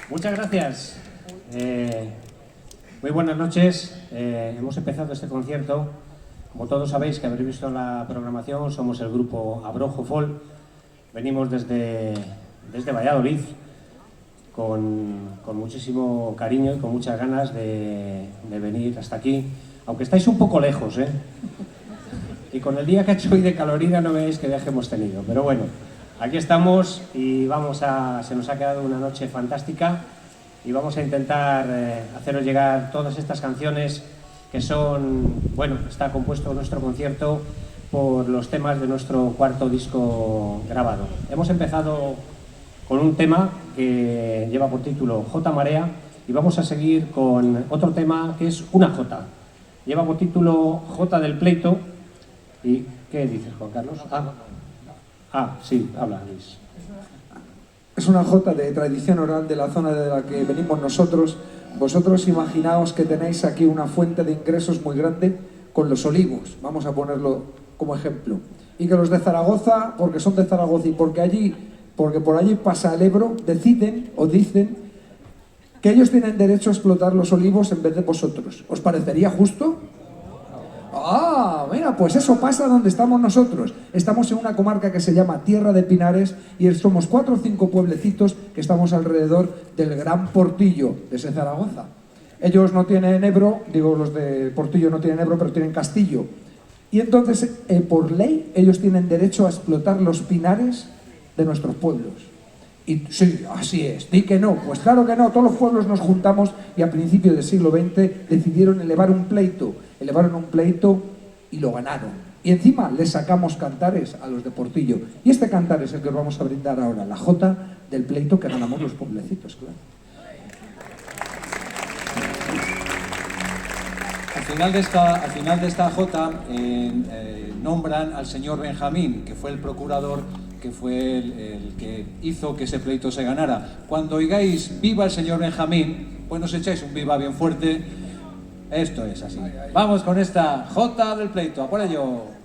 Muchas gracias. Muy buenas noches. Hemos empezado este concierto. Como todos sabéis, que habréis visto la programación, somos el grupo Abrojo Folk. Venimos desde Valladolid con muchísimo cariño y con muchas ganas de venir hasta aquí. Aunque estáis un poco lejos, ¿eh? Y con el día que ha hecho hoy de calorina no veáis qué viaje hemos tenido. Pero bueno, aquí estamos y se nos ha quedado una noche fantástica y vamos a intentar haceros llegar todas estas canciones que son, bueno, está compuesto nuestro concierto por los temas de nuestro cuarto disco grabado. Hemos empezado con un tema que lleva por título J Marea y vamos a seguir con otro tema que es una J. Lleva por título J del Pleito. ¿Y qué dices, Juan Carlos? Sí, habla, Luis. Es una jota de tradición oral de la zona de la que venimos nosotros. Vosotros imaginaos que tenéis aquí una fuente de ingresos muy grande con los olivos, vamos a ponerlo como ejemplo. Y que los de Zaragoza, porque son de Zaragoza y porque por allí pasa el Ebro, dicen que ellos tienen derecho a explotar los olivos en vez de vosotros. ¿Os parecería justo? Mira, pues eso pasa donde estamos nosotros. Estamos en una comarca que se llama Tierra de Pinares y somos 4 o 5 pueblecitos que estamos alrededor del Gran Portillo de ese Zaragoza. Ellos no tienen Ebro, digo, los de Portillo no tienen Ebro, pero tienen Castillo. Y entonces, por ley, ellos tienen derecho a explotar los pinares de nuestros pueblos. Y sí, así es, di que no, pues claro que no, todos los pueblos nos juntamos y a principios del siglo XX decidieron elevaron un pleito y lo ganaron. Y encima les sacamos cantares a los de Portillo. Y este cantar es el que os vamos a brindar ahora, la jota del pleito que ganamos los pueblecitos, claro. Al final de esta jota nombran al señor Benjamín, que fue el procurador, que fue el que hizo que ese pleito se ganara. Cuando oigáis viva el señor Benjamín, pues nos echáis un viva bien fuerte. Esto es así. Vamos con esta jota del pleito, a por ello.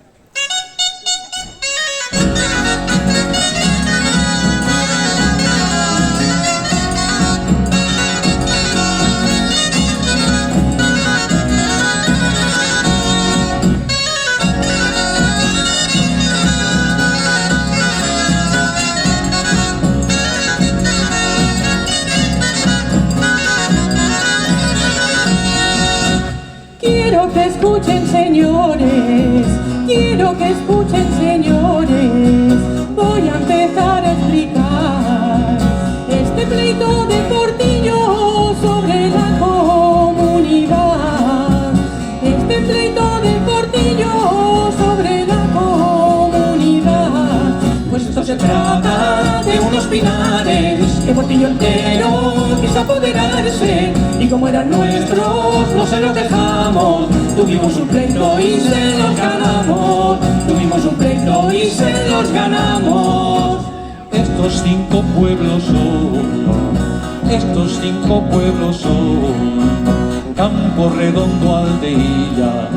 Quiero que escuchen señores, voy a empezar a explicar este pleito de Portillo sobre la comunidad. Este pleito de Portillo sobre la comunidad. Pues esto se trata de unos pinares que Portillo entero quiso apoderarse y como eran nuestros no se los dejamos. Tuvimos un pleito y se los ganamos. Tuvimos un pleito y se los ganamos. Estos 5 pueblos son Campo Redondo, Aldeilla,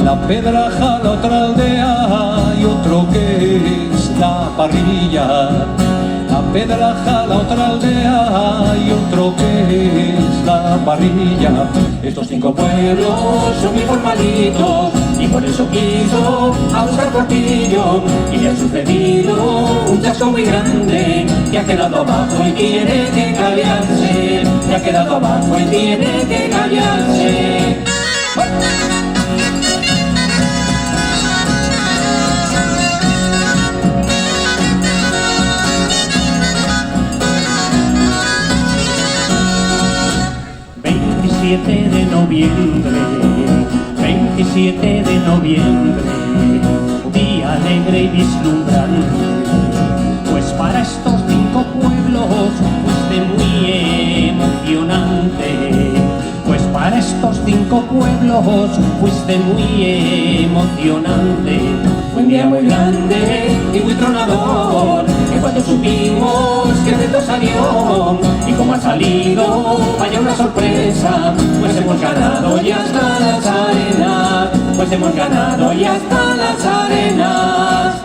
La Pedraja, la otra aldea y otro que es La Parrilla. La Pedraja, la otra aldea y otro que es La Parrilla. Estos 5 pueblos son muy formalitos y por eso quiso a buscar Portillo y le ha sucedido un chasco muy grande que ha quedado abajo y tiene que callarse. Que ha quedado abajo y tiene que callarse. De noviembre, 27 de noviembre, día alegre y vislumbrante, pues para estos 5 pueblos fuiste muy emocionante, pues para estos 5 pueblos fuiste muy emocionante. Fue un día muy grande y muy tronador, que cuando supimos que el reto salió, y como ha salido, vaya una sorpresa, pues hemos ganado y hasta las arenas, pues hemos ganado y hasta las arenas.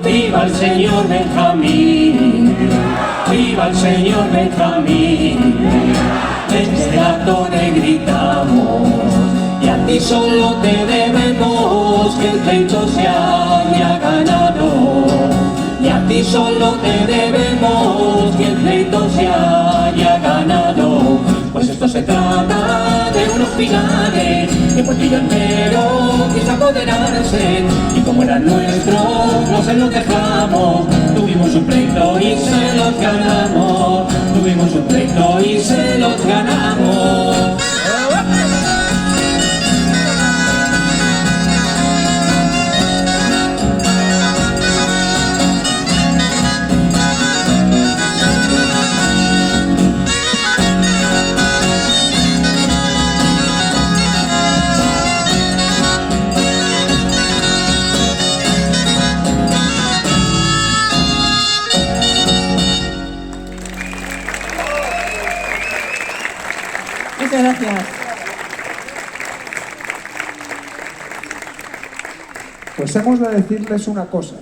¡Viva el señor Benjamín! ¡Viva el señor Benjamín! desde la torre gritamos, y a ti solo te debemos que el pleito se haya ganado. Y a ti solo te debemos que el pleito se haya ganado. Pues esto se trata de unos pinares de Portillo entero quiso apoderarse, y como eran nuestros no se los dejamos. Tuvimos un pleito y se los ganamos. Tuvimos un pleito y se los ganamos. Muchas gracias. Pues hemos de decirles una cosa,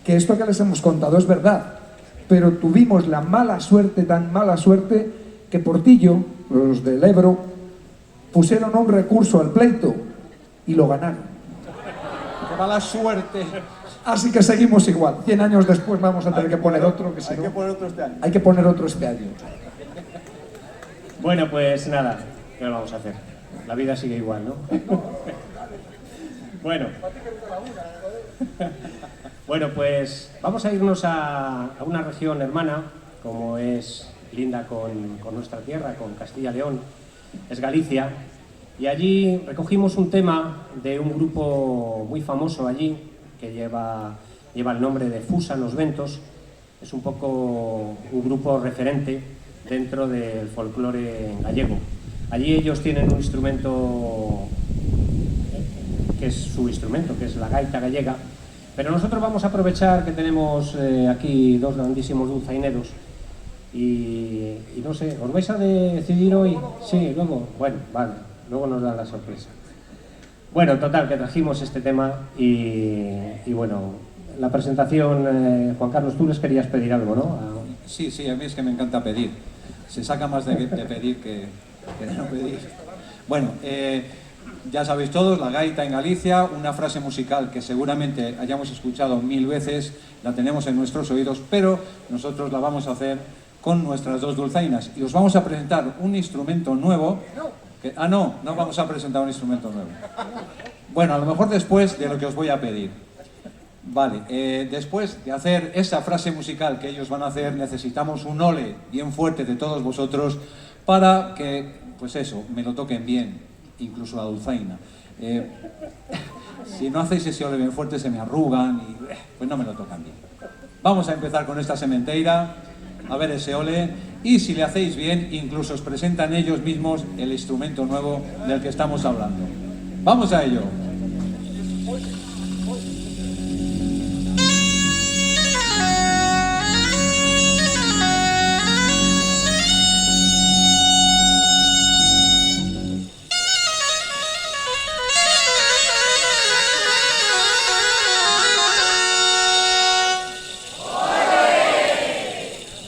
que esto que les hemos contado es verdad, pero tuvimos la mala suerte, tan mala suerte, que Portillo, los del Ebro, pusieron un recurso al pleito y lo ganaron. ¡Qué mala suerte! Así que seguimos igual. 100 años después vamos a tener que poner otro, que si no... Hay que poner otro este año. Hay que poner otro este año. Bueno, pues nada, ¿qué le vamos a hacer? La vida sigue igual, ¿no? Bueno. Bueno, pues vamos a irnos a una región hermana, como es linda con nuestra tierra, con Castilla y León, es Galicia, y allí recogimos un tema de un grupo muy famoso allí, que lleva el nombre de Fusa nos Ventos. Es un poco un grupo referente dentro del folclore gallego. Allí ellos tienen un instrumento que es su instrumento, que es la gaita gallega, pero nosotros vamos a aprovechar que tenemos aquí dos grandísimos dulzaineros y no sé, ¿os vais a decidir hoy? Sí, luego, bueno, vale, luego nos dan la sorpresa. Bueno, total, que trajimos este tema y bueno, la presentación, Juan Carlos, tú les querías pedir algo, ¿no? Sí, a mí es que me encanta pedir. Se saca más de pedir que de no pedir. Bueno, ya sabéis todos, la gaita en Galicia, una frase musical que seguramente hayamos escuchado 1000 veces, la tenemos en nuestros oídos, pero nosotros la vamos a hacer con nuestras dos dulzainas y os vamos a presentar un instrumento nuevo. No vamos a presentar un instrumento nuevo. Bueno, a lo mejor después de lo que os voy a pedir. Vale, después de hacer esa frase musical que ellos van a hacer, necesitamos un ole bien fuerte de todos vosotros para que, pues eso, me lo toquen bien, incluso la dulzaina. Si no hacéis ese ole bien fuerte se me arrugan y pues no me lo tocan bien. Vamos a empezar con esta sementeira, a ver ese ole, y si le hacéis bien, incluso os presentan ellos mismos el instrumento nuevo del que estamos hablando. ¡Vamos a ello!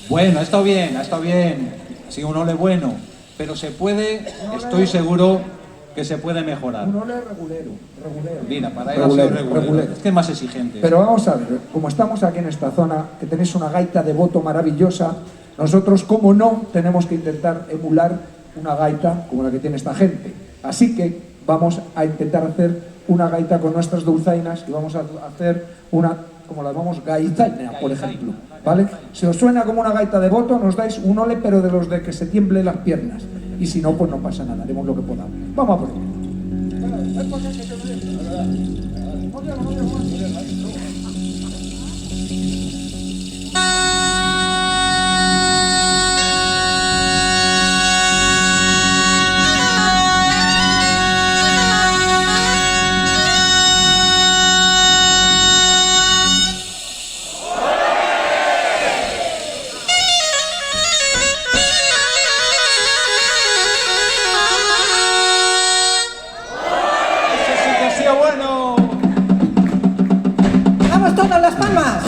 Bueno, ha estado bien, ha sido un ole bueno, pero se puede, estoy seguro que se puede mejorar. Un ole regulero. Mira, para él ha sido regulero. Es que es más exigente. Pero vamos a ver, como estamos aquí en esta zona, que tenéis una gaita de boto maravillosa, nosotros, como no, tenemos que intentar emular una gaita como la que tiene esta gente. Así que vamos a intentar hacer una gaita con nuestras dulzainas y vamos a hacer una, como la llamamos, gaizaina, por ejemplo. ¿Vale? Si os suena como una gaita de boto, nos dais un ole, pero de los de que se tiemblen las piernas. Y si no, pues no pasa nada, haremos lo que podamos. Vamos a por ello. ¡Vamos todas las palmas!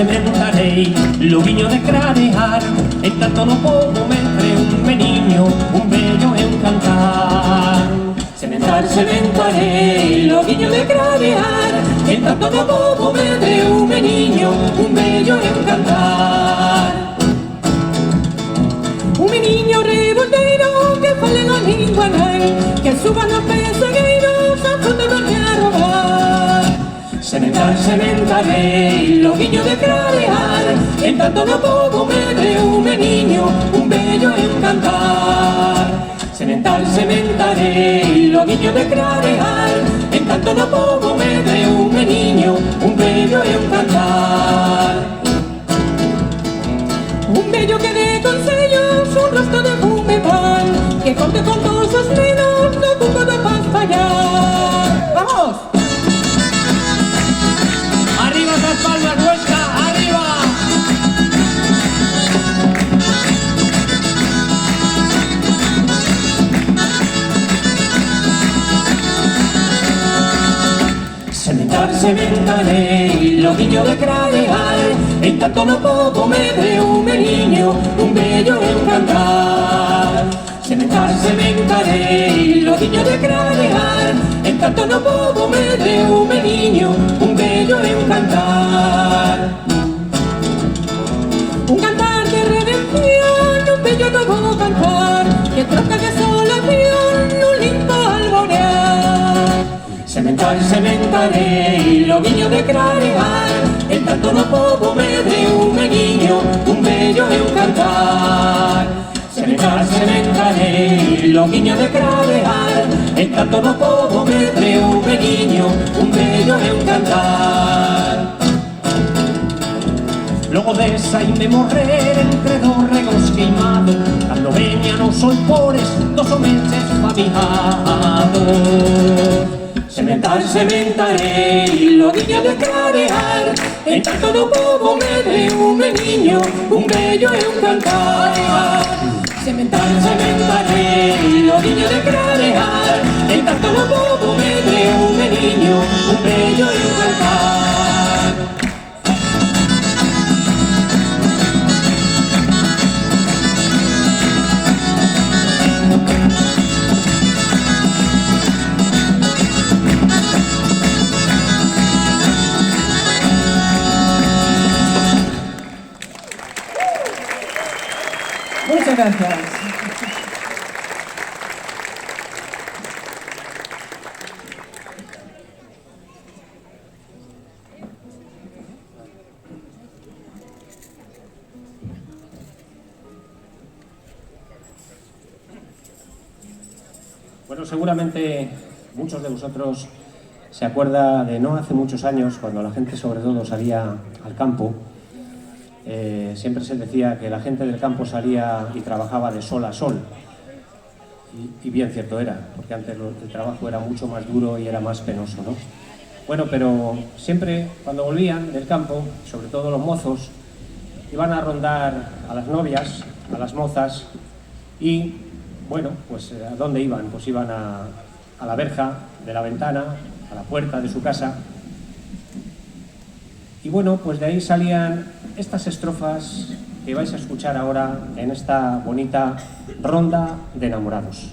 sementarei, loguiño de cranear, en tanto no podo mentre un meniño, un bello e un cantar. Sementarei, loguiño de cranear, en tanto no podo mentre un meniño, un bello e un cantar. Un meniño redondeiro que fale na lingua nai, que suba no pesegueiros a fonte me a robar. Sementarei, loguiño de cranear, en tanto no podo mentre un meniño, un bello e un cantar. Sementarei, loguiño de cranear, en tanto no podo mentre un meniño, un bello e un cantar. Un bello que dé consellos, un rostro de fume pan, que corte con todos os nenos no cuco de paz fallar. ¡Vamos! ¡Arriba esas palmas, Huesca! ¡Arriba! Sementarei, loguiño de cranear, en tanto no podo mentre un meniño, un bello e un cantar. Sementarei, loguiño de cranear, en tanto no podo mentre un meniño, un bello e un cantar. Un cantar de redención, un bello novo cantar, que troca de desolación, un limpo alborear. Sementarei, loguiño de cranear, en tanto no podo mentre un meniño, un bello e un cantar. Sementarei, loguiño de cranear, en tanto no podo mentre un meniño, un bello e un cantar. Logo desa inde morrer entre dos regos queimados, cando veñan os solpores dos homenses faminados. Sementarei, loguiño de cranear, en tanto no podo mentre un meniño, un bello e un cantar. Sementarei, loguiño de cranear, en tanto no podo mentre un meniño, un bello e un cantar. Muchas gracias. Bueno, seguramente muchos de vosotros se acuerda de no hace muchos años, cuando la gente sobre todo salía al campo. Siempre se decía que la gente del campo salía y trabajaba de sol a sol. Y bien cierto era, porque antes el trabajo era mucho más duro y era más penoso, ¿no? Bueno, pero siempre cuando volvían del campo, sobre todo los mozos, iban a rondar a las novias, a las mozas, y bueno, pues ¿a dónde iban? Pues iban a la verja de la ventana, a la puerta de su casa. Y bueno, pues de ahí salían estas estrofas que vais a escuchar ahora en esta bonita ronda de enamorados.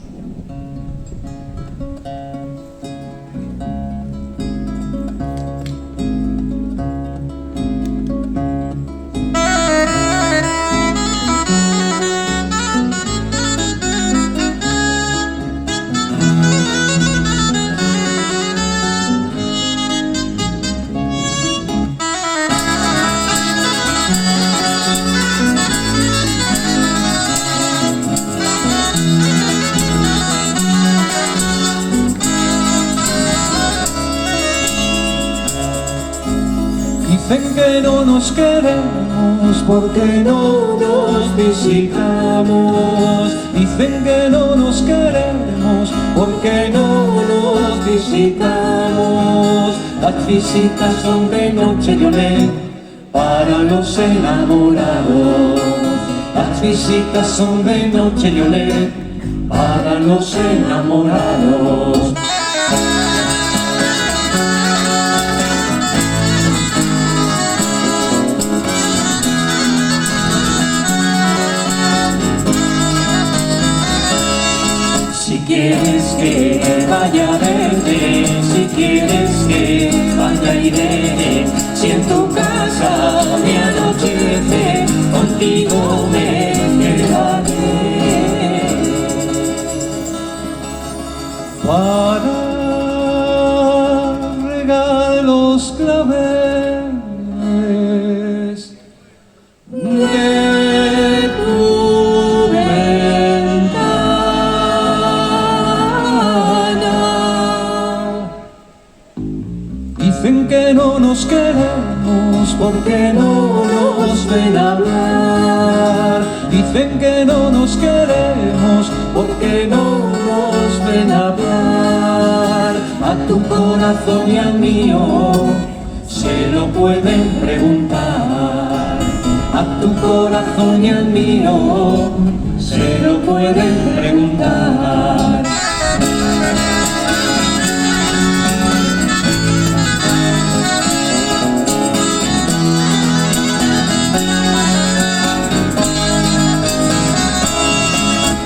Dicen que no nos queremos porque no nos visitamos. Dicen que no nos queremos porque no nos visitamos. Las visitas son de noche, yo leo, para los enamorados. Las visitas son de noche, yo leo, para los enamorados. quieres que vaya a verte, si quieres que vaya iré, si en tu casa me anochece, contigo me quedaré. Para regar los claveles de tu ventana. Dicen que no nos queremos porque no nos ven hablar. Dicen que no nos queremos porque no nos ven hablar. A tu corazón y al mío se lo pueden preguntar. A tu corazón y al mío se lo pueden preguntar.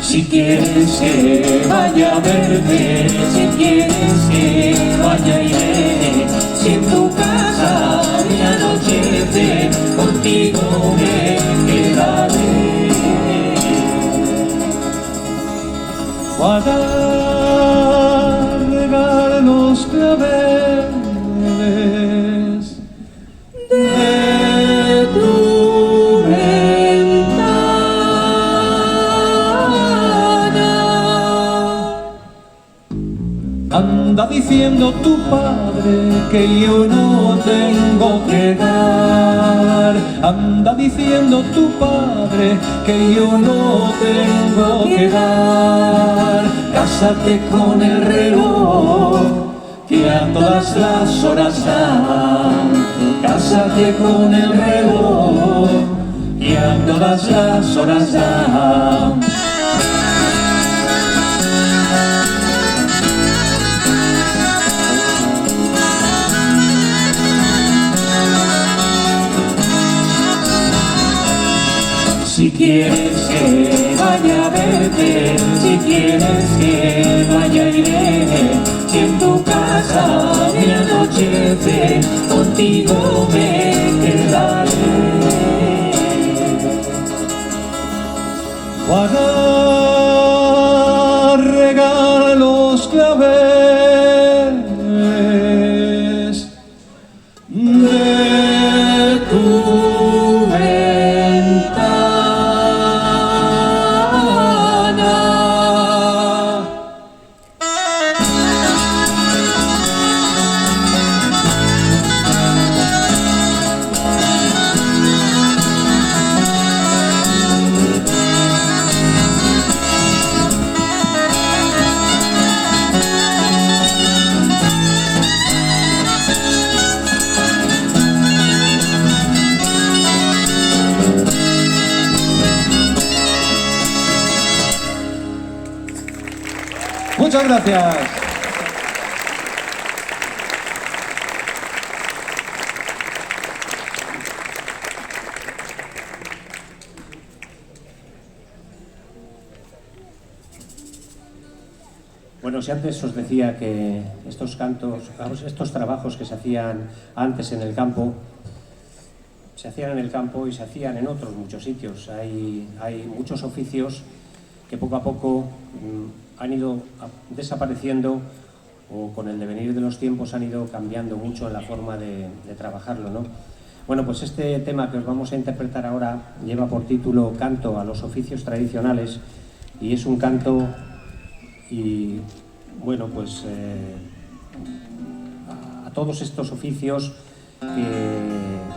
Si quieres que vaya a verte, si quieres que vaya a iré, si en tu casa me anochece, contigo me quedaré. Para regar los claveles De tu anda diciendo tu padre que yo no tengo que dar. Anda diciendo tu padre que yo no tengo que dar. Cásate con el reloj que a todas las horas dan. Cásate con el reloj que a todas las horas dan. Si quieres que vaya a verte, si quieres que vaya a iré, si en tu casa me anochece, contigo me quedaré. Para regar los claveles de tu Muchas gracias. Bueno, si antes os decía que estos cantos, estos trabajos que se hacían antes en el campo, se hacían en el campo y se hacían en otros muchos sitios. Hay muchos oficios que poco a poco han ido desapareciendo o con el devenir de los tiempos han ido cambiando mucho en la forma de trabajarlo, ¿no? Bueno, pues este tema que os vamos a interpretar ahora lleva por título Canto a los oficios tradicionales y es un canto y, bueno, pues a todos estos oficios,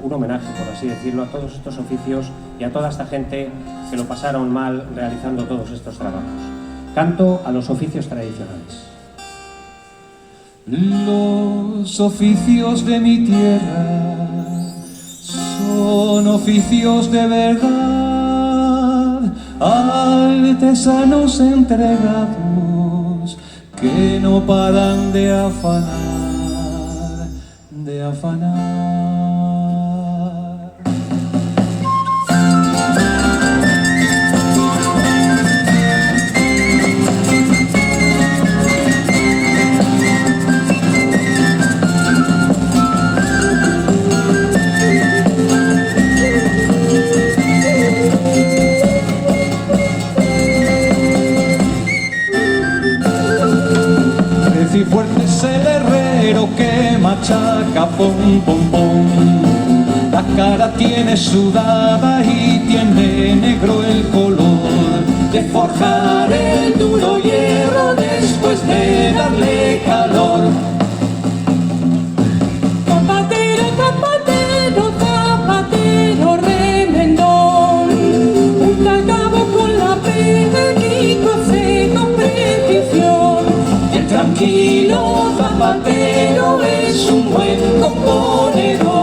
un homenaje, por así decirlo, a todos estos oficios y a toda esta gente que lo pasaron mal realizando todos estos trabajos. Canto a los oficios tradicionales. Los oficios de mi tierra son oficios de verdad, artesanos entregados que no paran de afanar, de afanar. y fuerte es el herrero que machaca pom pom pom. La cara tiene sudada y tiene negro el color de forjar el duro hierro después de darle calor. Zapatero, zapatero, zapatero remendón, junta el cabo con la pega y cose con precisión. El tranquilo zapatero es un buen componedor.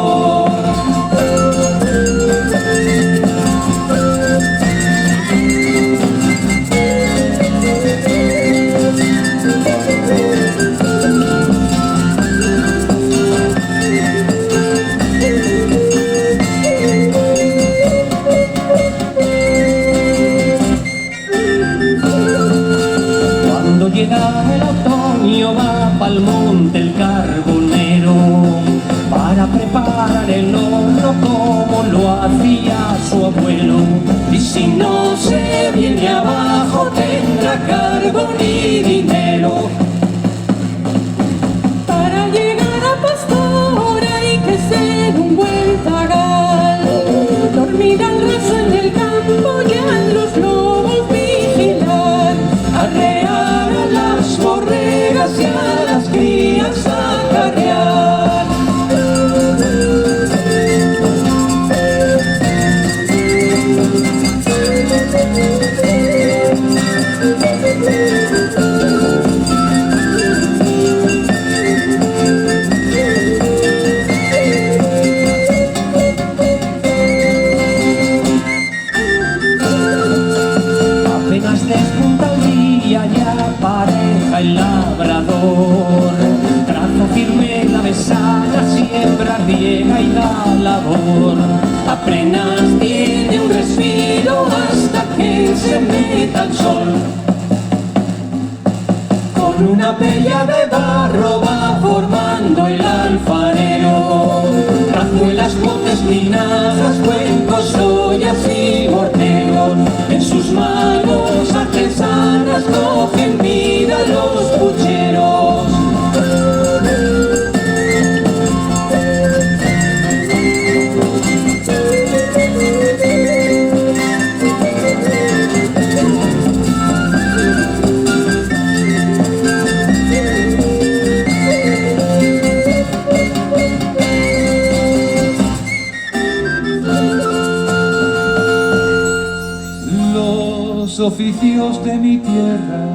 Llega el otoño, va pa'l monte el carbonero para preparar el horno como lo hacía su abuelo. Y si no se viene abajo tendrá carbón y dinero. Para llegar a Pastor hay que ser un buen zagal, dormir al raso en el campo y a los lobos vigilar, arrear a las borregas y a las crías acarrear. Apenas despunta el día ya pareja el labrador, traza firme la mesada, siembra, riega y da labor. Apenas tiene un respiro hasta que se meta el sol. Con una pella de barro va formando el alfarero, razuelas, botes, linajas, cuencos, ollas y morteros. En sus manos artesanas cogen vida los pucheros. Los oficios de mi tierra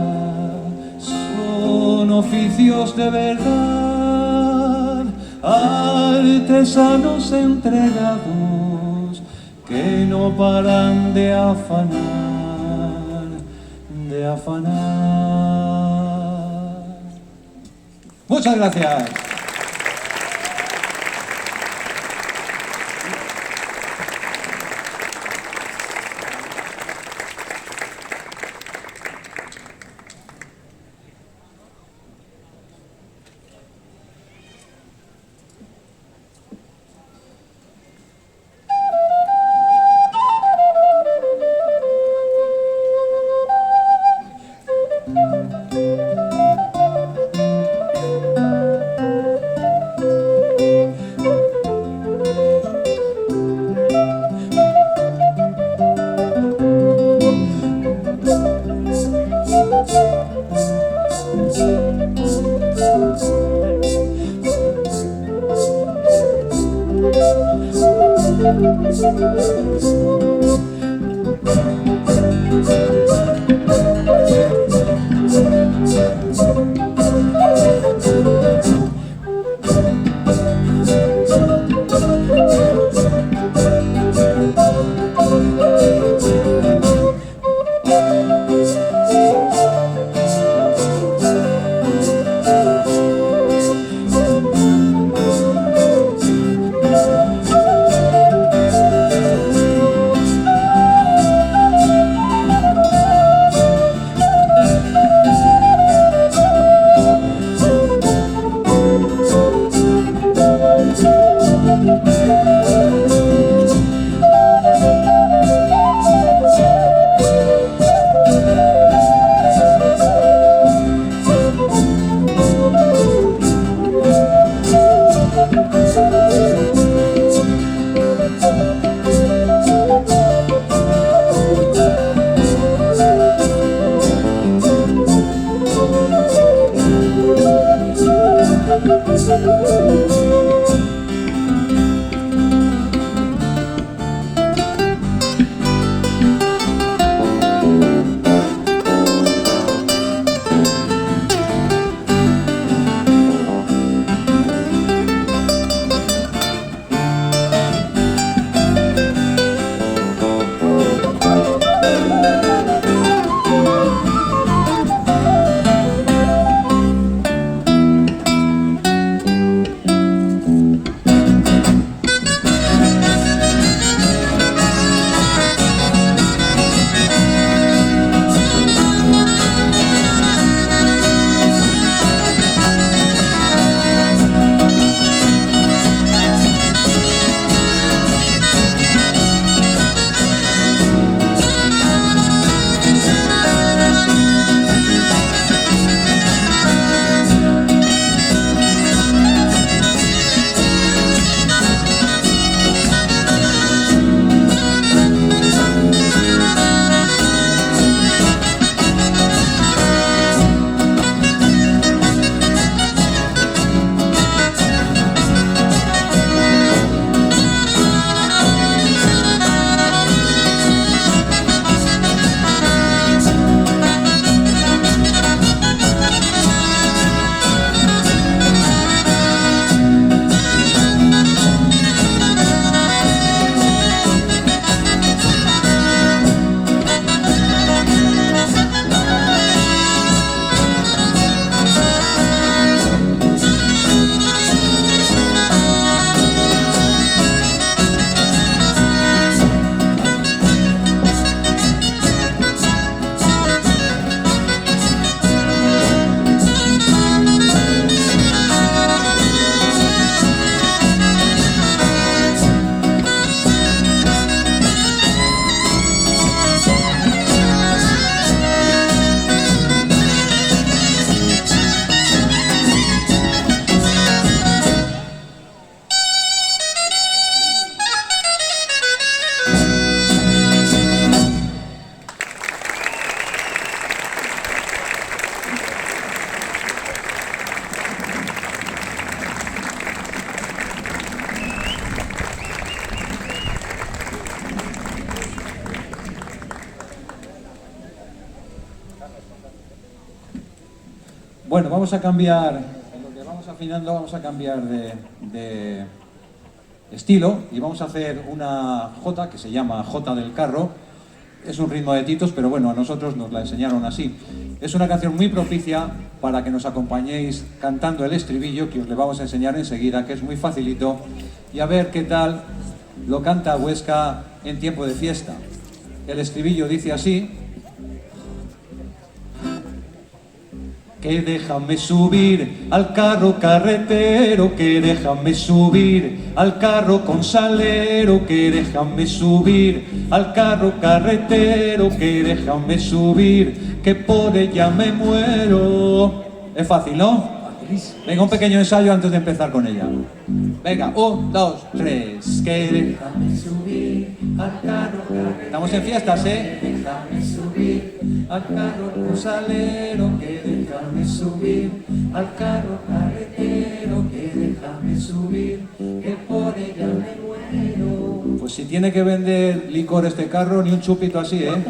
son oficios de verdad, artesanos entregados que no paran de afanar, de afanar. Muchas gracias. Bueno, vamos a cambiar, en lo que vamos afinando, vamos a cambiar de estilo y vamos a hacer una jota que se llama Jota del Carro. Es un ritmo de Titos, pero bueno, a nosotros nos la enseñaron así. Es una canción muy propicia para que nos acompañéis cantando el estribillo, que os le vamos a enseñar enseguida, que es muy facilito, y a ver qué tal lo canta Huesca en tiempo de fiesta. El estribillo dice así: que déjame subir al carro carretero, que déjame subir al carro con salero, que déjame subir al carro carretero, que déjame subir, que por ella me muero. Es fácil, ¿no? Venga, un pequeño ensayo antes de empezar con ella. Venga, 1, 2, 3. Que déjame subir al carro carretero. Estamos en fiestas, ¿eh? Déjame subir al carro con salero, que déjame subir al carro carretero, que déjame subir, que por ella me muero. Pues si tiene que vender licor este carro, ni un chupito así, ¿eh?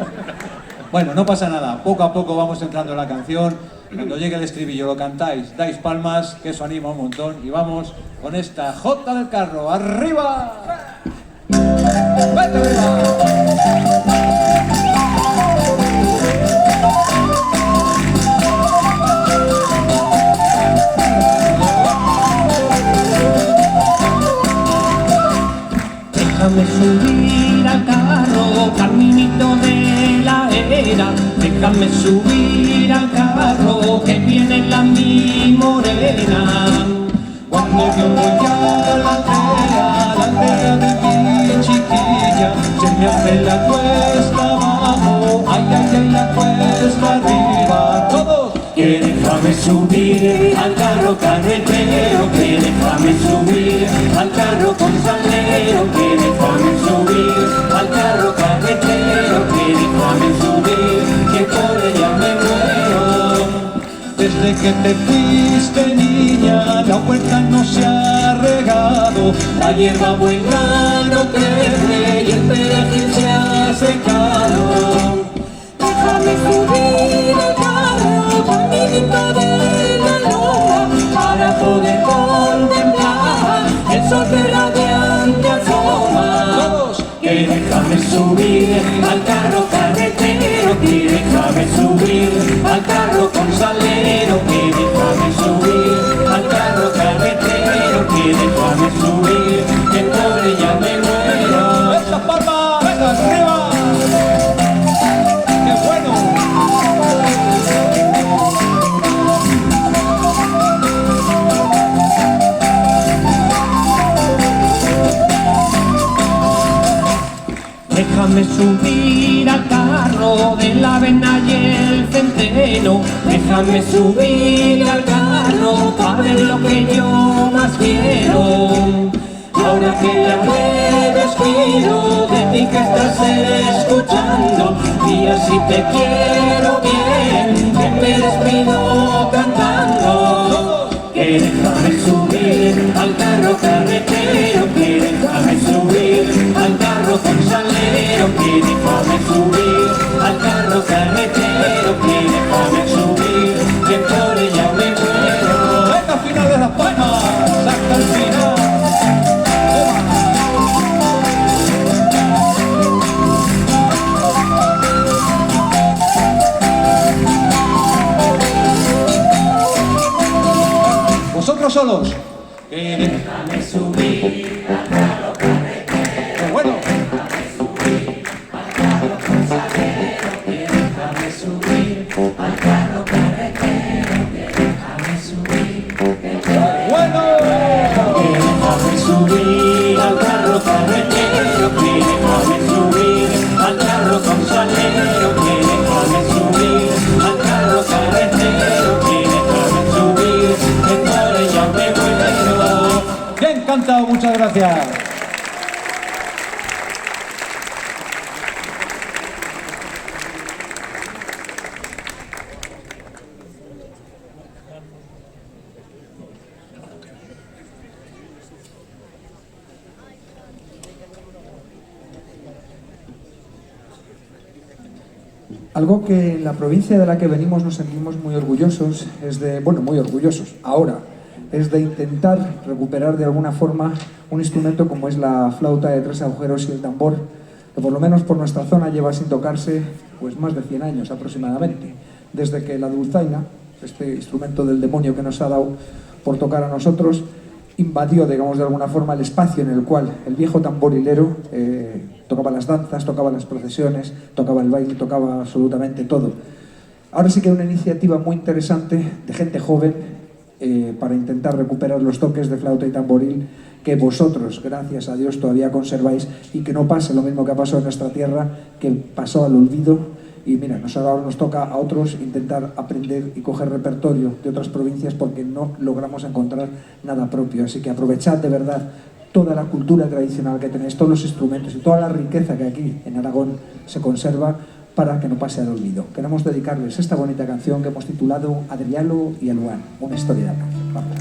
Bueno, no pasa nada, poco a poco vamos entrando en la canción. Cuando llegue el estribillo lo cantáis, dais palmas, que eso anima un montón. Y vamos con esta Jota del Carro. ¡Arriba! ¡Vete arriba! Déjame subir al carro, caminito de la era. Déjame subir al carro, que viene la mi morena. Cuando yo voy a la aldea de mi chiquilla, se me hace la cuesta abajo, ay, ay, ay, la cuesta arriba. ¡Todos! Que déjame subir al carro carretero, que déjame subir al carro con salero, que déjame subir al carro carretero, que déjame subir, que por ella me muero. Desde que te fuiste, niña, la huerta no se ha regado, la hierba buen grano crece y el perejil se ha secado. Déjame subir al carro, caminito de la loma, para poder contemplar el sol que radiante asoma. Que déjame subir al carro carretero, que déjame subir al carro con salero, que déjame subir al carro carretero, que déjame subir, que pobre ya me muero. ¡Esa palma! ¡Venga, arriba! ¡Qué bueno! Déjame subir al carro de la avena y el centeno. Déjame subir al carro para ver lo que yo más quiero. Ahora que ya me despido de ti que estás escuchando, y así te quiero bien, que me despido cantando. Que déjame subir al carro carretero, que déjame subir al carro con salero, que déjame subir al carro carretero, que déjame subir, que por ella me muero. ¡Venga, final de las palmas! ¡Hasta el final! Vosotros solos. Déjame subir al carro carretero. ¡Qué bueno! Déjame subir al carro carretero, que déjame subir, ¡qué bueno! Déjame subir al carro carretero, que déjame subir al carro con salero, que déjame subir al carro carretero, que déjame subir, que por ella me muero. Bien cantado, muchas gracias. Algo que en la provincia de la que venimos nos sentimos muy orgullosos es de, bueno, muy orgullosos ahora, es de intentar recuperar de alguna forma un instrumento como es la flauta de 3 agujeros y el tambor, que por lo menos por nuestra zona lleva sin tocarse pues más de 100 años aproximadamente, desde que la dulzaina, este instrumento del demonio que nos ha dado por tocar a nosotros, invadió, digamos, de alguna forma el espacio en el cual el viejo tamborilero tocaba las danzas, tocaba las procesiones, tocaba el baile, tocaba absolutamente todo. Ahora sí que hay una iniciativa muy interesante de gente joven para intentar recuperar los toques de flauta y tamboril que vosotros, gracias a Dios, todavía conserváis, y que no pase lo mismo que ha pasado en nuestra tierra, que pasó al olvido. Y mira, ahora nos toca a otros intentar aprender y coger repertorio de otras provincias porque no logramos encontrar nada propio. Así que aprovechad de verdad toda la cultura tradicional que tenéis, todos los instrumentos y toda la riqueza que aquí en Aragón se conserva para que no pase al olvido. Queremos dedicarles esta bonita canción que hemos titulado Adrialo y Aluán, una historia de amor. Vamos.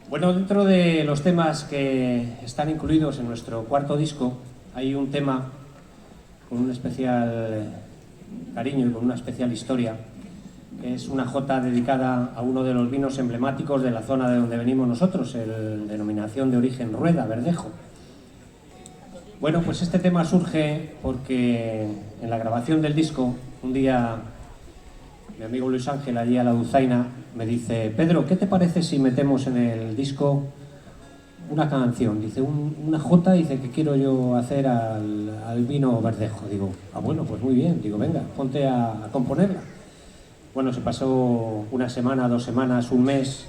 Bueno, dentro de los temas que están incluidos en nuestro cuarto disco, hay un tema con un especial cariño y con una especial historia, que es una jota dedicada a uno de los vinos emblemáticos de la zona de donde venimos nosotros, el denominación de origen Rueda, Verdejo. Bueno, pues este tema surge porque en la grabación del disco, un día mi amigo Luis Ángel, allí a la dulzaina, me dice: Pedro, ¿qué te parece si metemos en el disco una canción? Dice, una jota, dice, que quiero yo hacer al vino Verdejo. Digo, bueno, pues muy bien. Digo, venga, ponte a componerla. Bueno, se pasó una semana, 2 semanas, un mes,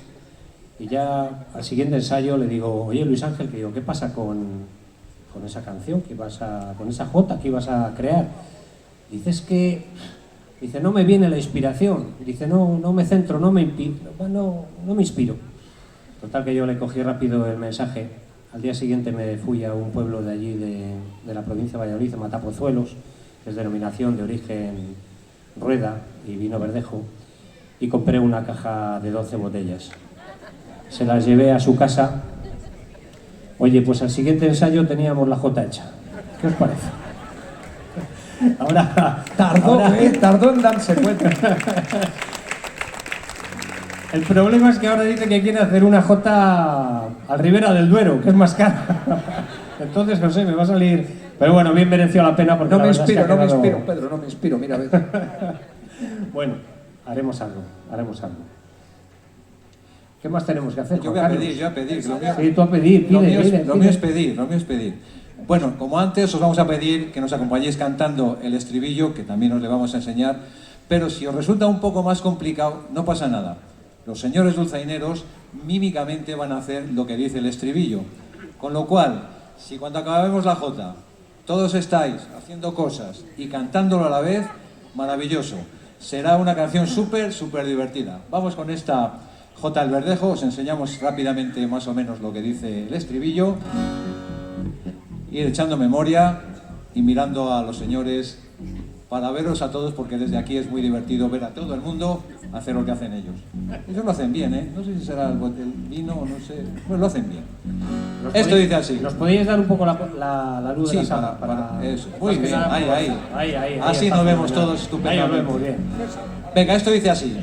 y ya al siguiente ensayo le digo, oye, Luis Ángel, que digo, ¿qué pasa con esa canción con esa jota que ibas a crear? Dices que... Dice, no me viene la inspiración. Dice, no me centro, no me inspiro. Total, que yo le cogí rápido el mensaje. Al día siguiente me fui a un pueblo de allí, de la provincia de Valladolid, Matapozuelos, que es denominación de origen Rueda y vino Verdejo, y compré una caja de 12 botellas. Se las llevé a su casa. Oye, pues al siguiente ensayo teníamos la jota hecha. ¿Qué os parece? Ahora Tardó en darse cuenta. El problema es que ahora dice que quiere hacer una jota al Ribera del Duero, que es más cara. Entonces, no sé, me va a salir... Pero bueno, bien mereció la pena porque No me inspiro, Pedro, no me inspiro, mira, a ver. Bueno, haremos algo. ¿Qué más tenemos que hacer? Yo voy a pedir. Sí, tú a pedir, Lo mío es pedir. Bueno, como antes, os vamos a pedir que nos acompañéis cantando el estribillo, que también os le vamos a enseñar, pero si os resulta un poco más complicado, no pasa nada. Los señores dulzaineros mímicamente van a hacer lo que dice el estribillo. Con lo cual, si cuando acabemos la jota, todos estáis haciendo cosas y cantándolo a la vez, maravilloso. Será una canción súper divertida. Vamos con esta jota al Verdejo, os enseñamos rápidamente más o menos lo que dice el estribillo. Ir echando memoria y mirando a los señores para veros a todos, porque desde aquí es muy divertido ver a todo el mundo hacer lo que hacen ellos. Ellos lo hacen bien, ¿eh? No sé si será el vino o no sé. Pues lo hacen bien. Esto dice así. ¿Nos podéis dar un poco la luz de la sala? Para eso. Muy bien, ahí. Así nos vemos todos estupendamente. Ahí nos vemos bien. Venga, esto dice así.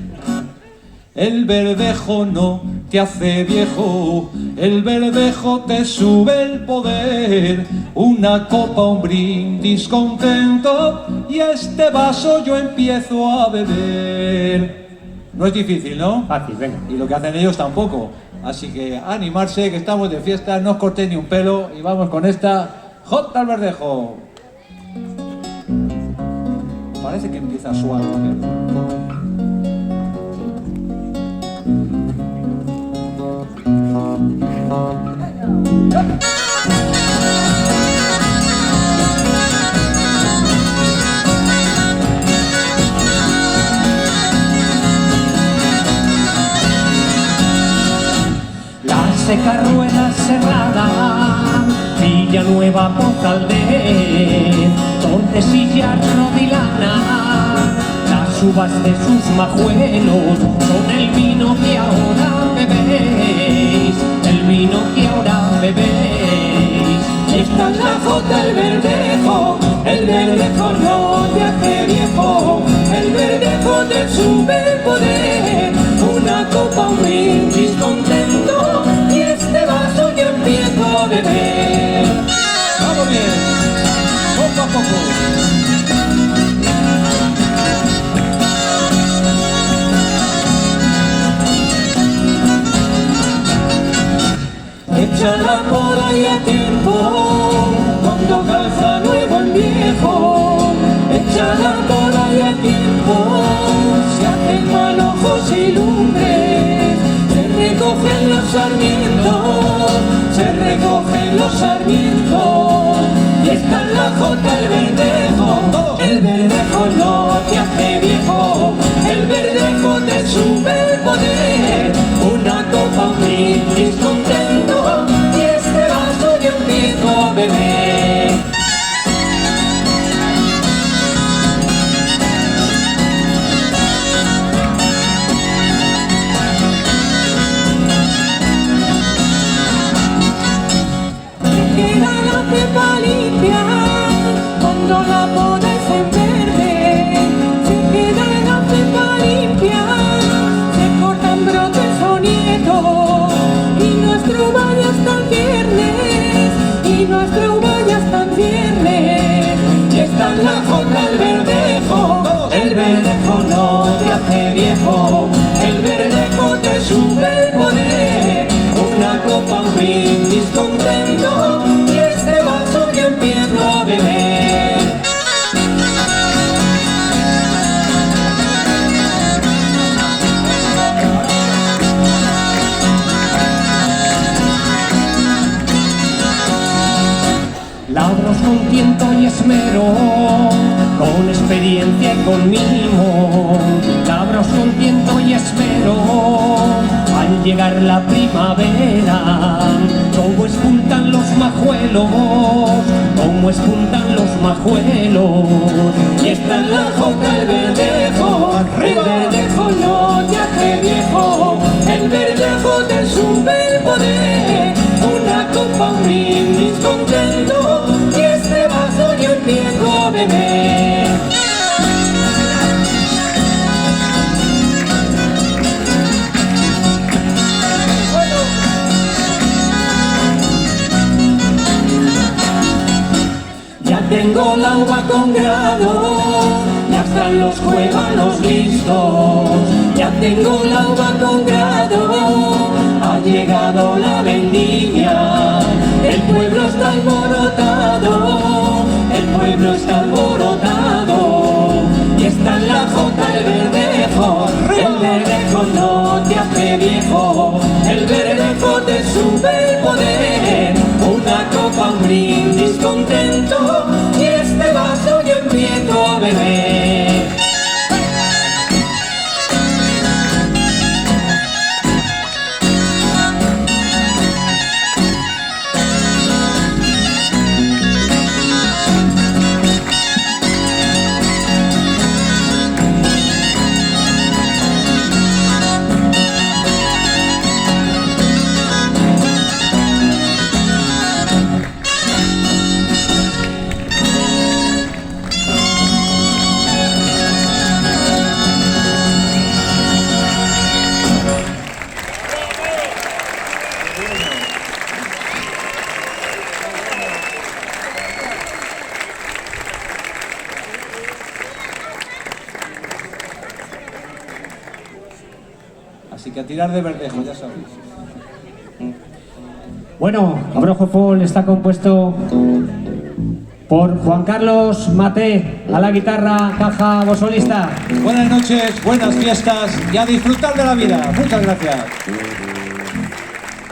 El verdejo no te hace viejo, el verdejo te sube el poder. Una copa, un brindis contento y este vaso yo empiezo a beber. No es difícil, ¿no? Fácil, venga. Y lo que hacen ellos tampoco. Así que animarse, que estamos de fiesta, no os cortéis ni un pelo y vamos con esta jota al Verdejo. Parece que empieza suave. La seca rueda cerrada, Villanueva, Pozaldez, Tordesillas, Rodilana, las uvas de sus majuelos son el vino que ahora bebéis, el vino que ahora bebéis. Esta es la jota el Verdejo no te hace viejo, el Verdejo te sube el poder. Una copa, un brindis contento y este vaso yo empiezo a beber. ¡Vamos bien! ¡Poco a poco! Échala por ahí a tiempo, cuando calza nuevo en viejo. Échala por ahí a tiempo, se hacen manojos y lumbres. Se recogen los sarmientos, y está en la jota el Verdejo. El Verdejo no te hace viejo, el Verdejo te sube el poder. Una copa, un brindis contento y este vaso yo empiezo a beber. con tiento y esmero, con experiencia y con mimo, labros con tiento y esmero. Al llegar la primavera, cómo espuntan los majuelos, cómo espuntan los majuelos. Y está en la jota el verdejo, el verdejo no te hace viejo, el verdejo te sube el poder. Una copa, un brindis contento, y este vaso yo empiezo a beber. Ya tengo la uva con grado, ya están los cuévanos listos. Ya tengo la uva con grado, ha llegado la vendimia. El pueblo está alborotado, el pueblo está alborotado. Y está en la jota el verdejo no te hace viejo, el verdejo te sube el poder. Una copa, un brindis contento, y este vaso yo empiezo a beber. Así que a tirar de verdejo, ya sabéis. Bueno, Abrojo Paul está compuesto por Juan Carlos Maté a la guitarra, caja, voz solista. Buenas noches, buenas fiestas y a disfrutar de la vida. Muchas gracias.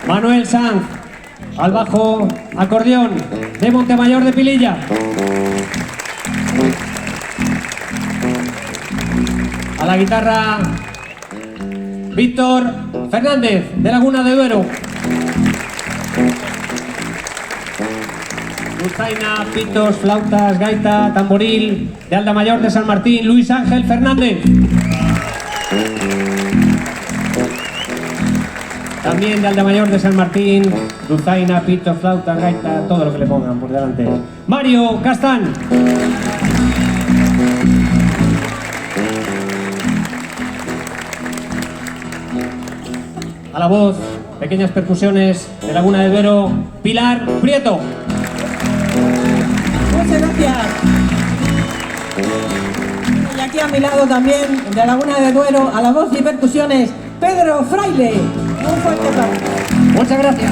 Manuel Sanz al bajo, acordeón, de Montemayor de Pililla. A la guitarra, Víctor Fernández, de Laguna de Duero. Dulzaina, pitos, flautas, gaita, tamboril, de Aldamayor de San Martín, Luis Ángel Fernández. También de Aldamayor de San Martín, dulzaina, pitos, flauta, gaita, todo lo que le pongan por delante. Mario Castán. A la voz, pequeñas percusiones de Laguna de Duero, Pilar Prieto. Muchas gracias. Y aquí a mi lado también, de Laguna de Duero, a la voz y percusiones, Pedro Fraile. Un fuerte aplauso. Muchas gracias.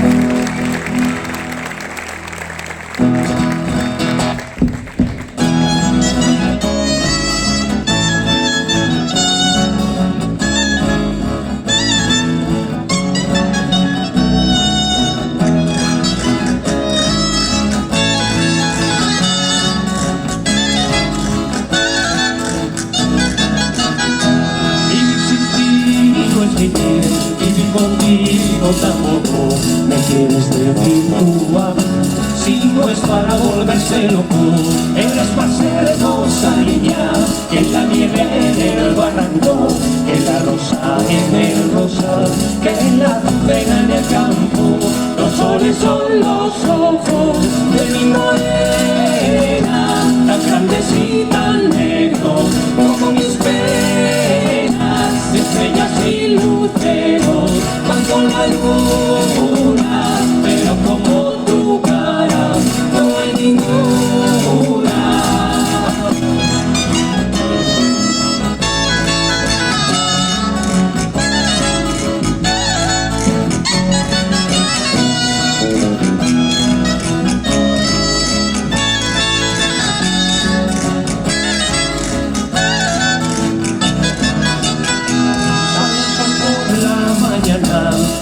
Contigo tampoco me quieres decir tú si no es para volverse loco, eres para ser hermosa niña, que la nieve en el barranco, que la rosa en el rosal, que la pena en el campo, los soles son los ojos de mi morena, tan grandes y tan negros como mis penas, estrellas y luceros van con la luna, pero como tu cara no hay ninguna.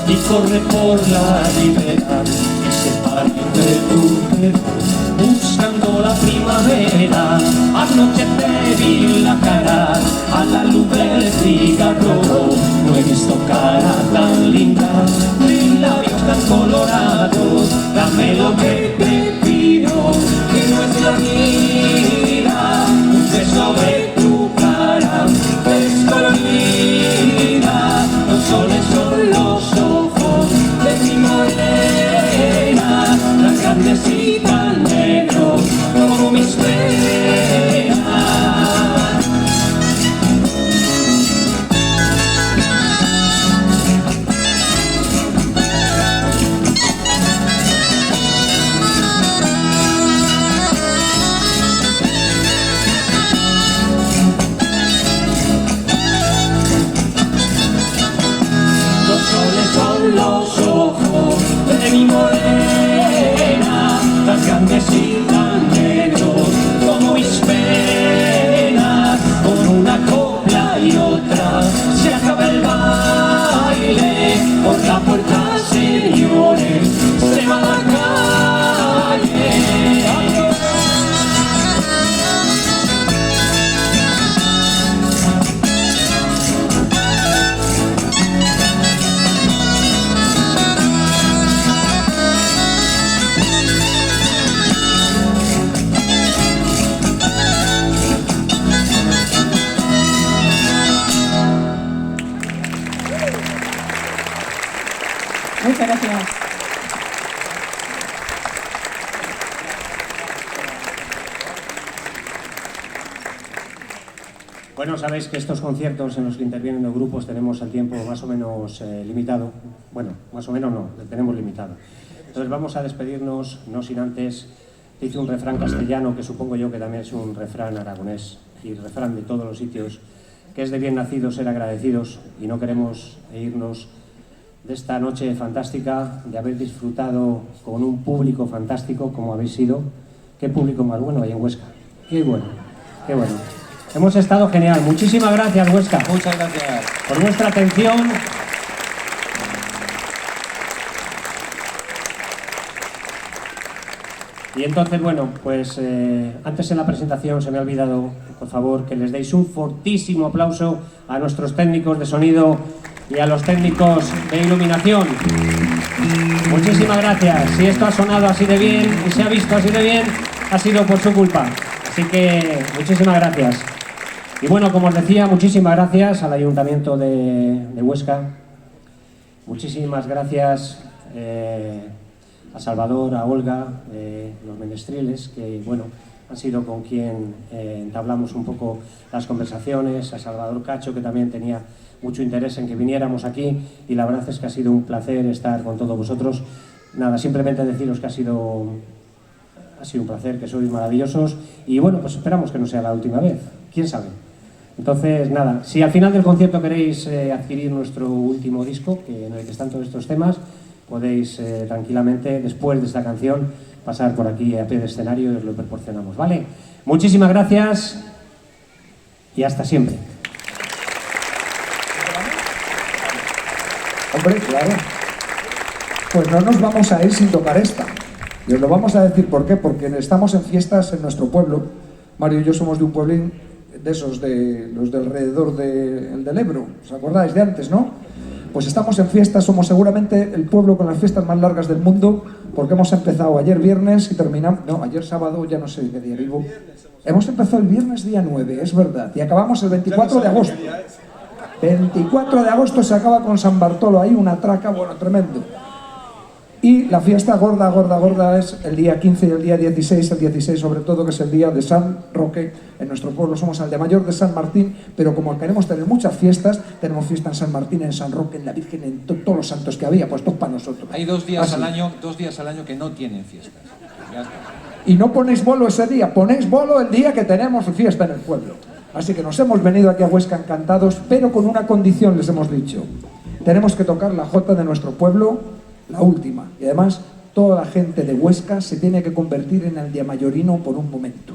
Y corre por la ribera y se para entre tu dedo buscando primavera, anoche te vi la cara a la luz del cigarro. No he visto cara tan linda, ni labios tan colorados. Dame lo que te pido, que no es la vida, un beso de tu cara descolorida. Los soles son los ojos de mi morena, tan grandes y tan negros como mis penas. Los ojos de mi morena, tan grandes y tan negros como mis penas. Con una copla y otra se acaba el baile, por la puerta, señores, se va a la calle. Muchas gracias. Bueno, sabéis que estos conciertos en los que intervienen los grupos tenemos el tiempo más o menos limitado. Bueno, más o menos no, lo tenemos limitado. Entonces vamos a despedirnos, no sin antes. Hice un refrán castellano que supongo yo que también es un refrán aragonés y refrán de todos los sitios, que es de bien nacidos ser agradecidos, y no queremos irnos de esta noche fantástica, de haber disfrutado con un público fantástico como habéis sido. Qué público más bueno hay en Huesca. Qué bueno, qué bueno. Hemos estado genial. Muchísimas gracias, Huesca. Muchas gracias. Por vuestra atención. Y entonces, bueno, pues antes en la presentación se me ha olvidado, por favor, que les deis un fortísimo aplauso a nuestros técnicos de sonido y a los técnicos de iluminación. Muchísimas gracias. Si esto ha sonado así de bien y se ha visto así de bien, ha sido por su culpa. Así que muchísimas gracias. Y bueno, como os decía, muchísimas gracias al Ayuntamiento de Huesca. Muchísimas gracias a Salvador, a Olga, los Menestriles, que bueno, han sido con quien entablamos un poco las conversaciones, a Salvador Cacho, que también tenía mucho interés en que viniéramos aquí, y la verdad es que ha sido un placer estar con todos vosotros. Nada, simplemente deciros que ha sido un placer, que sois maravillosos, y bueno, pues esperamos que no sea la última vez, quién sabe. Entonces, nada, si al final del concierto queréis adquirir nuestro último disco, en el que están todos estos temas, podéis tranquilamente, después de esta canción, pasar por aquí a pie de escenario y os lo proporcionamos, ¿vale? Muchísimas gracias y hasta siempre. Hombre, claro. Pues no nos vamos a ir sin tocar esta. Y os lo vamos a decir por qué. Porque estamos en fiestas en nuestro pueblo. Mario y yo somos de un pueblín de esos, de los de alrededor del Ebro. ¿Os acordáis de antes, no? Pues estamos en fiestas, somos seguramente el pueblo con las fiestas más largas del mundo, porque hemos empezado ayer viernes y terminamos... No, ayer sábado, ya no sé qué día vivo. Hemos empezado el viernes día 9, es verdad, y acabamos el 24 de agosto. 24 de agosto se acaba con San Bartolo, ahí una traca, bueno, tremendo. Y la fiesta gorda, gorda, gorda es el día 15 y el día 16, el 16 sobre todo, que es el día de San Roque. En nuestro pueblo somos Aldemayor de San Martín, pero como queremos tener muchas fiestas, tenemos fiesta en San Martín, en San Roque, en la Virgen, en todos los santos que había, pues todos para nosotros. Hay 2 días al año que no tienen fiestas. Ya está. Y no ponéis bolo ese día, ponéis bolo el día que tenemos fiesta en el pueblo. Así que nos hemos venido aquí a Huesca encantados, pero con una condición les hemos dicho. Tenemos que tocar la jota de nuestro pueblo, la última. Y además, toda la gente de Huesca se tiene que convertir en aldemayorino por un momento.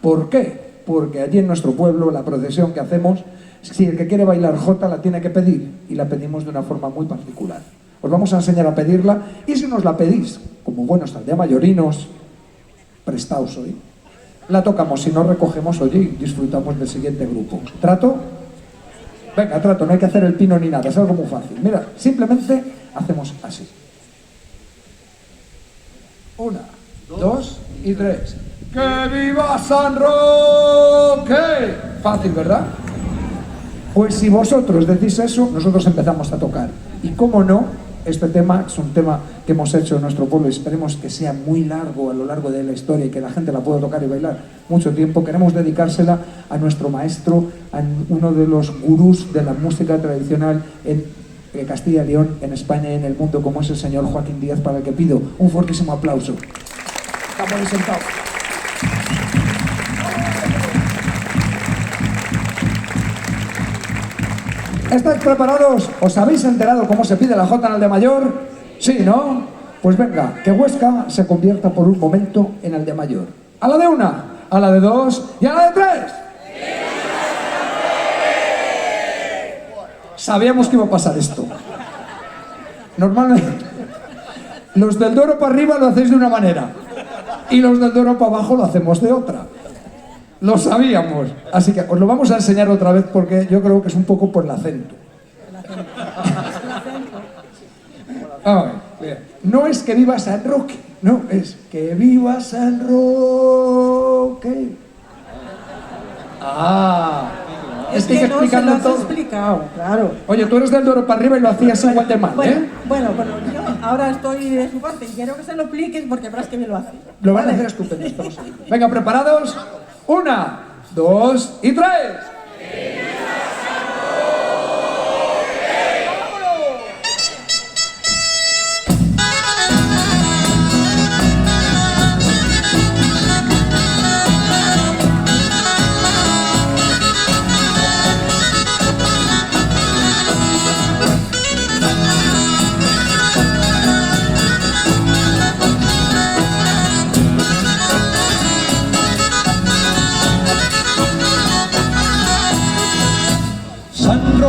¿Por qué? Porque allí en nuestro pueblo, la procesión que hacemos, si el que quiere bailar jota la tiene que pedir, y la pedimos de una forma muy particular. Os vamos a enseñar a pedirla, y si nos la pedís, como buenos aldemayorinos, prestaos hoy. La tocamos, si no recogemos, oye, y disfrutamos del siguiente grupo. ¿Trato? Venga, trato, no hay que hacer el pino ni nada, es algo muy fácil. Mira, simplemente hacemos así. 1, 2 y 3. ¡Que viva San Roque! Fácil, ¿verdad? Pues si vosotros decís eso, nosotros empezamos a tocar. Y cómo no, este tema es un tema que hemos hecho en nuestro pueblo y esperemos que sea muy largo a lo largo de la historia y que la gente la pueda tocar y bailar mucho tiempo. Queremos dedicársela a nuestro maestro, a uno de los gurús de la música tradicional en Castilla y León, en España y en el mundo, como es el señor Joaquín Díaz, para el que pido un fuertísimo aplauso. Estamos ahí sentados. ¿Estáis preparados? ¿Os habéis enterado cómo se pide la Jota en Aldemayor? Sí, ¿no? Pues venga, que Huesca se convierta por un momento en Aldemayor. A la de 1, a la de 2 y a la de 3. Sabíamos que iba a pasar esto. Normalmente, los del Duero para arriba lo hacéis de una manera y los del Duero para abajo lo hacemos de otra. Lo sabíamos. Así que os lo vamos a enseñar otra vez porque yo creo que es un poco por el acento. A ver, mira. No es que viva San Roque, no, es que viva San Roque. Es que no se lo has explicado, claro. Oye, tú eres del Duero para arriba y lo hacías igual de mal, ¿eh? Bueno, yo ahora estoy de su parte y quiero que se lo expliques porque verás que bien lo hace. Lo van a hacer estupendo, estamos ahí. Venga, ¿preparados? 1, 2 y 3.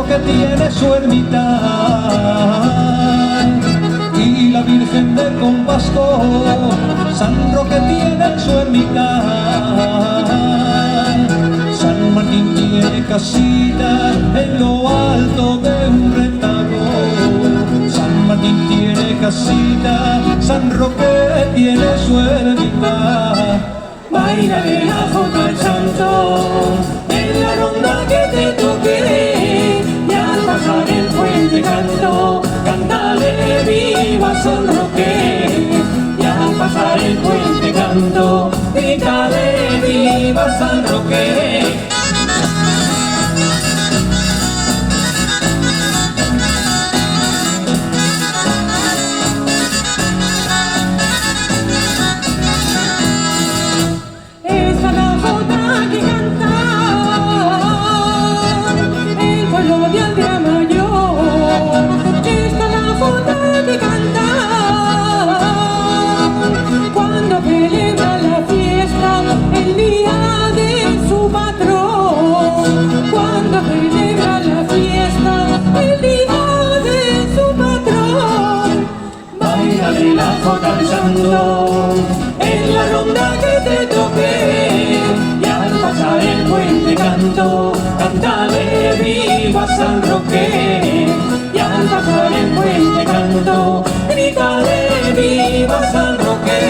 Que tiene su ermita y la Virgen del Compastor. San Roque tiene su ermita, San Martín tiene casita en lo alto de un retablo. San Martín tiene casita, San Roque tiene su ermita. Baila de la Jota al santo en la ronda que te toque. Pasar el puente canto, cántale viva San Roque. Y al pasar el puente canto, grítale viva San Roque. Esta la Jota que canta el pueblo de Aldea Mayor. Esta la Jota que canta cuando celebra la fiesta el día de su patrón. Cuando celebra la fiesta el día de su patrón. Báilale la Jota al santo en la ronda que te toque. Y al pasar el puente canto, cántale viva San Roque. Y al pasar el puente canto, grítale viva San Roque.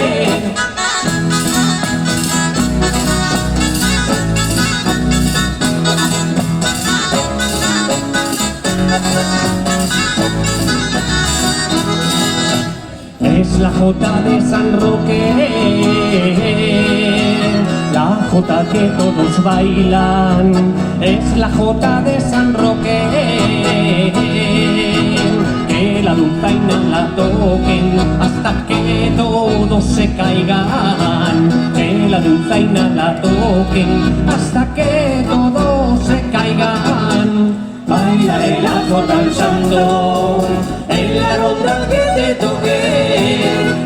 Es la Jota de San Roque, la Jota que todos bailan. Es la Jota de San Roque, que la dulzaina la toquen hasta que todos se caigan. Que la dulzaina la toquen hasta que todos se caigan. Báilale la Jota al santo en la ronda que te toque.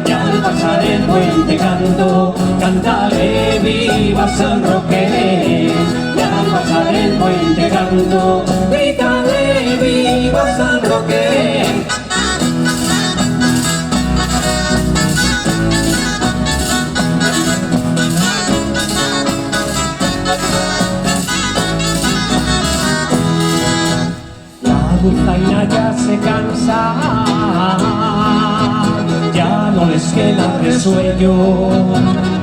Y al pasar el puente canto, cántale viva San Roque. Y al pasar el puente canto, grítale viva San Roque. dulzaina ya se cansa, ya no les queda resuello.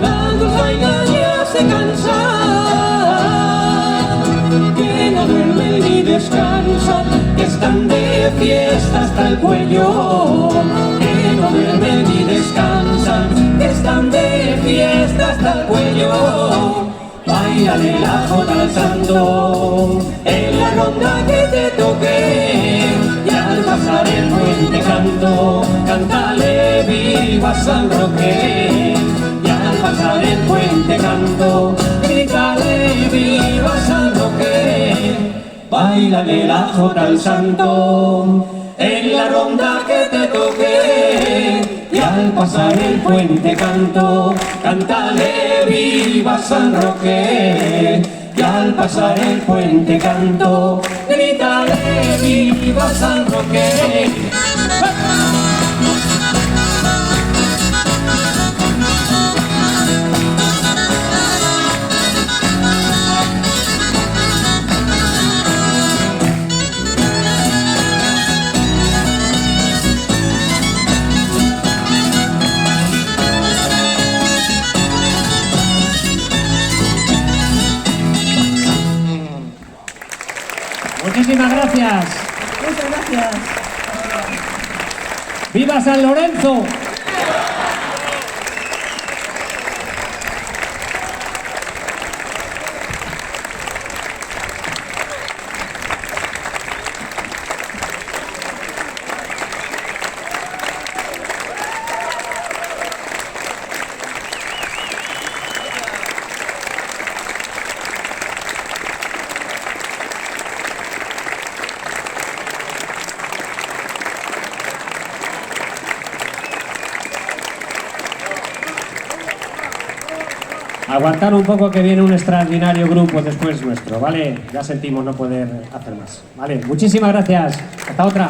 La dulzaina ya se cansa, que no duermen ni descansan, que están de fiesta hasta el cuello. Que no duermen ni descansan, que están de fiesta hasta el cuello. Báilale la jota al santo, en la ronda que te toque, y al pasar el puente canto, cántale viva San Roque. Y al pasar el puente canto, grítale viva San Roque. Báilale la jota al santo, en la ronda que te toque, y al pasar el puente canto, cántale viva San Roque. Y al pasar el puente canto, grítale viva San Roque. Muchísimas gracias. Muchas gracias. ¡Viva San Lorenzo! Aguantar un poco que viene un extraordinario grupo después nuestro, ¿vale? Ya sentimos no poder hacer más, ¿vale? Muchísimas gracias. Hasta otra.